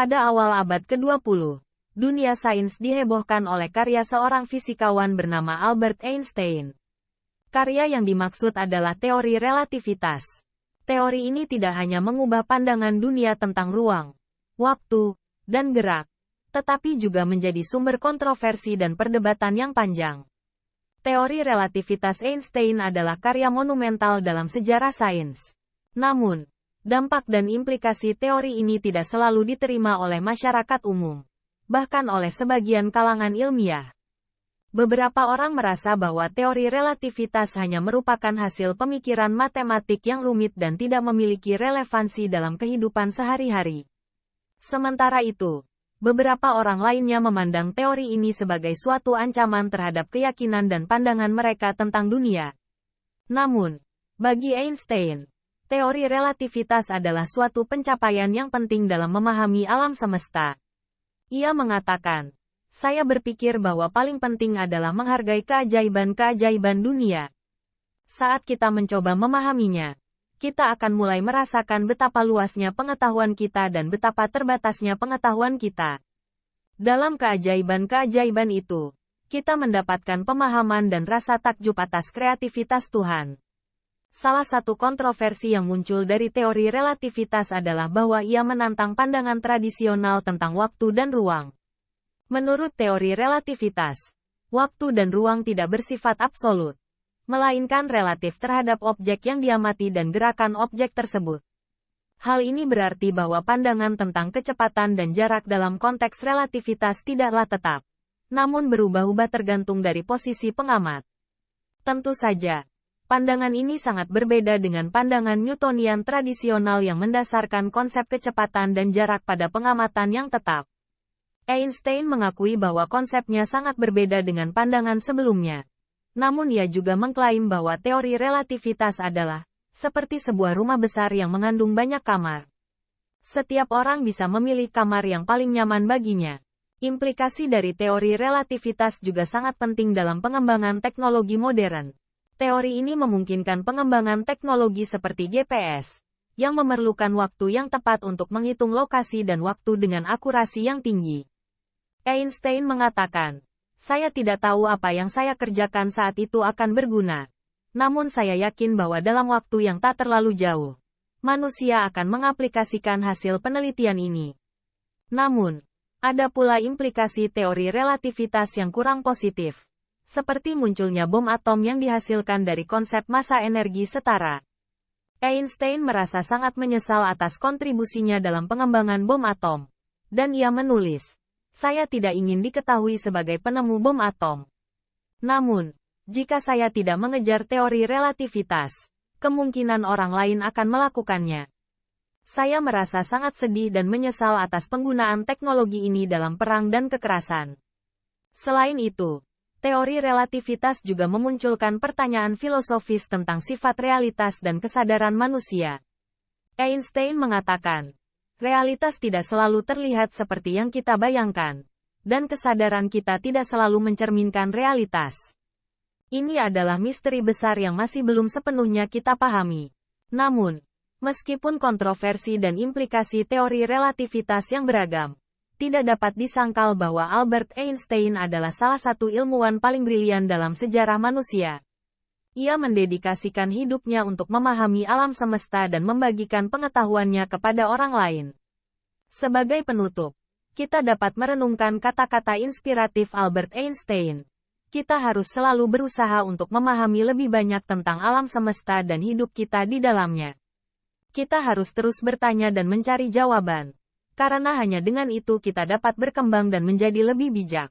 Pada awal abad ke-20, dunia sains dihebohkan oleh karya seorang fisikawan bernama Albert Einstein. Karya yang dimaksud adalah teori relativitas. Teori ini tidak hanya mengubah pandangan dunia tentang ruang, waktu, dan gerak, tetapi juga menjadi sumber kontroversi dan perdebatan yang panjang. Teori relativitas Einstein adalah karya monumental dalam sejarah sains. Namun, dampak dan implikasi teori ini tidak selalu diterima oleh masyarakat umum, bahkan oleh sebagian kalangan ilmiah. Beberapa orang merasa bahwa teori relativitas hanya merupakan hasil pemikiran matematik yang rumit dan tidak memiliki relevansi dalam kehidupan sehari-hari. Sementara itu, beberapa orang lainnya memandang teori ini sebagai suatu ancaman terhadap keyakinan dan pandangan mereka tentang dunia. Namun, bagi Einstein, teori relativitas adalah suatu pencapaian yang penting dalam memahami alam semesta. Ia mengatakan, "Saya berpikir bahwa paling penting adalah menghargai keajaiban-keajaiban dunia. Saat kita mencoba memahaminya, kita akan mulai merasakan betapa luasnya pengetahuan kita dan betapa terbatasnya pengetahuan kita. Dalam keajaiban-keajaiban itu, kita mendapatkan pemahaman dan rasa takjub atas kreativitas Tuhan." Salah satu kontroversi yang muncul dari teori relativitas adalah bahwa ia menantang pandangan tradisional tentang waktu dan ruang. Menurut teori relativitas, waktu dan ruang tidak bersifat absolut, melainkan relatif terhadap objek yang diamati dan gerakan objek tersebut. Hal ini berarti bahwa pandangan tentang kecepatan dan jarak dalam konteks relativitas tidaklah tetap, namun berubah-ubah tergantung dari posisi pengamat. Tentu saja, pandangan ini sangat berbeda dengan pandangan Newtonian tradisional yang mendasarkan konsep kecepatan dan jarak pada pengamatan yang tetap. Einstein mengakui bahwa konsepnya sangat berbeda dengan pandangan sebelumnya. Namun ia juga mengklaim bahwa teori relativitas adalah seperti sebuah rumah besar yang mengandung banyak kamar. Setiap orang bisa memilih kamar yang paling nyaman baginya. Implikasi dari teori relativitas juga sangat penting dalam pengembangan teknologi modern. Teori ini memungkinkan pengembangan teknologi seperti GPS, yang memerlukan waktu yang tepat untuk menghitung lokasi dan waktu dengan akurasi yang tinggi. Einstein mengatakan, "Saya tidak tahu apa yang saya kerjakan saat itu akan berguna. Namun saya yakin bahwa dalam waktu yang tak terlalu jauh, manusia akan mengaplikasikan hasil penelitian ini." Namun, ada pula implikasi teori relativitas yang kurang positif, seperti munculnya bom atom yang dihasilkan dari konsep massa energi setara. Einstein merasa sangat menyesal atas kontribusinya dalam pengembangan bom atom. Dan ia menulis, "Saya tidak ingin diketahui sebagai penemu bom atom. Namun, jika saya tidak mengejar teori relativitas, kemungkinan orang lain akan melakukannya. Saya merasa sangat sedih dan menyesal atas penggunaan teknologi ini dalam perang dan kekerasan." Selain itu, teori relativitas juga memunculkan pertanyaan filosofis tentang sifat realitas dan kesadaran manusia. Einstein mengatakan, realitas tidak selalu terlihat seperti yang kita bayangkan, dan kesadaran kita tidak selalu mencerminkan realitas. Ini adalah misteri besar yang masih belum sepenuhnya kita pahami. Namun, meskipun kontroversi dan implikasi teori relativitas yang beragam, tidak dapat disangkal bahwa Albert Einstein adalah salah satu ilmuwan paling brilian dalam sejarah manusia. Ia mendedikasikan hidupnya untuk memahami alam semesta dan membagikan pengetahuannya kepada orang lain. Sebagai penutup, kita dapat merenungkan kata-kata inspiratif Albert Einstein. Kita harus selalu berusaha untuk memahami lebih banyak tentang alam semesta dan hidup kita di dalamnya. Kita harus terus bertanya dan mencari jawaban. Karena hanya dengan itu kita dapat berkembang dan menjadi lebih bijak.